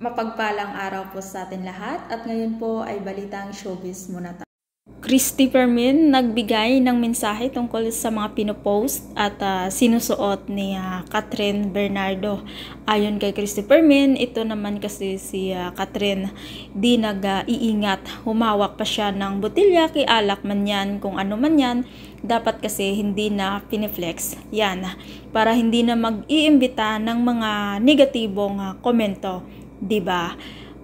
Mapagpalang araw po sa atin lahat at ngayon po ay balitang showbiz muna tayo. Christopher Min nagbigay ng mensahe tungkol sa mga pinopost at sinusuot ni Catherine Bernardo. Ayon kay Christopher Min, ito naman kasi si Catherine di nag-iingat. Humawak pa siya ng botilya, kay alak man yan, kung ano man yan. Dapat kasi hindi na piniflex yan para hindi na mag-iimbita ng mga negatibong komento. Diba?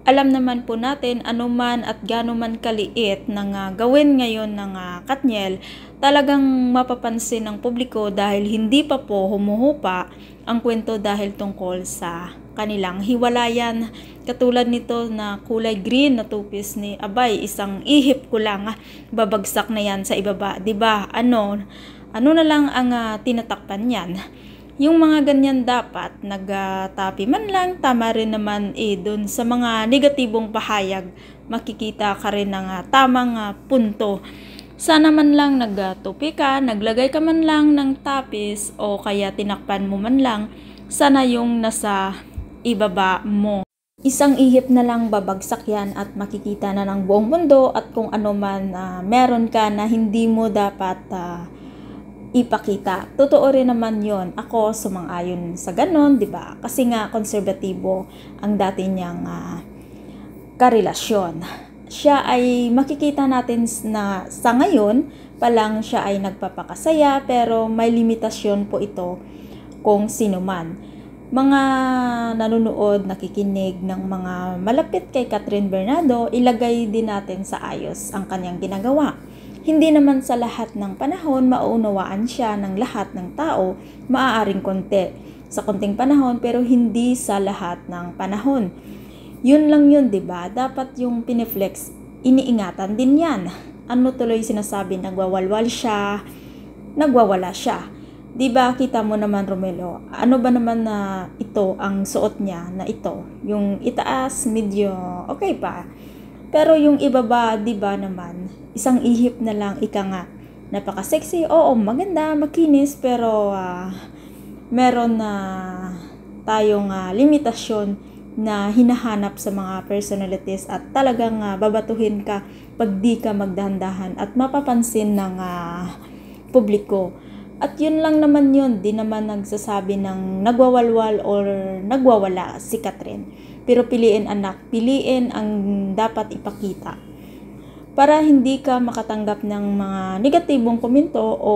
Alam naman po natin anuman at gaano man kaliit ng gawin ngayon ng Katniel, talagang mapapansin ng publiko dahil hindi pa po humuhupa ang kwento dahil tungkol sa kanilang hiwalayan. Katulad nito na kulay green na tupis ni Abay, isang ihip ko lang, babagsak na yan sa ibaba. Diba? Ano na lang ang tinatakpan yan? Yung mga ganyan dapat nagtapi man lang, tama rin naman dun sa mga negatibong pahayag, makikita ka rin ng tamang punto. Sana man lang nagtupi ka, naglagay ka man lang ng tapis o kaya tinakpan mo man lang, sana yung nasa ibaba mo. Isang ihip na lang babagsak yan at makikita na ng buong mundo at kung ano man meron ka na hindi mo dapat ipakita. Totoo rin naman yon. Ako sumang-ayon sa ganon, di ba? Kasi nga konserbatibo ang dati niyang karelasyon. Siya ay makikita natin na sa ngayon pa lang siya ay nagpapakasaya pero may limitasyon po ito kung sino man. Mga nanonood, nakikinig ng mga malapit kay Catherine Bernardo, ilagay din natin sa ayos ang kanyang ginagawa. Hindi naman sa lahat ng panahon mauunawaan siya ng lahat ng tao, maaaring konti sa konting panahon pero hindi sa lahat ng panahon. Yun lang yun, 'di ba? Dapat yung piniflex, iniingatan din 'yan. Ano tuloy sinasabi, nagwawalwal siya, nagwawala siya. 'Di ba? Kita mo naman, Romelo. Ano ba naman na ito ang suot niya na ito? Yung itaas medyo okay pa. Pero yung ibaba, di ba naman, isang ihip na lang, ika nga, napaka-sexy, oo, maganda, makinis, pero meron na tayong limitasyon na hinahanap sa mga personalities at talagang babatuhin ka pag di ka magdahan-dahan at mapapansin ng publiko. At yun lang naman yun, di naman nagsasabi ng nagwawalwal or nagwawala si Catherine. Pero piliin anak, piliin ang dapat ipakita. Para hindi ka makatanggap ng mga negatibong komento o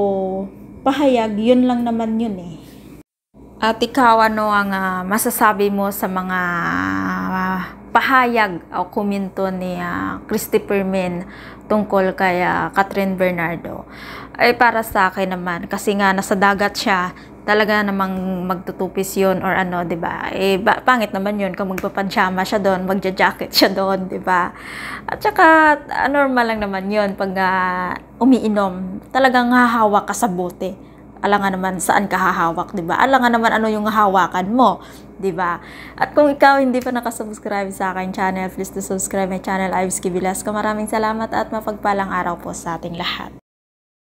pahayag, yun lang naman yun eh. At ikaw, ano ang masasabi mo sa mga pahayag o komento ni Christopher Min tungkol kay Catherine Bernardo? Ay para sa akin naman, kasi nga nasa dagat siya, talaga namang magtutupis yun or ano, diba? Pangit naman yun kung magpapansyama siya doon, magja-jacket siya doon, diba? At saka, normal lang naman yun pag umiinom. Talagang hahawak ka sa bote. Alam nga naman saan ka hahawak, diba? Alam nga naman ano yung hahawakan mo, diba? At kung ikaw hindi pa nakasubscribe sa aking channel, please to subscribe my channel, Ives K. Velasco. Maraming salamat at mapagpalang araw po sa ating lahat.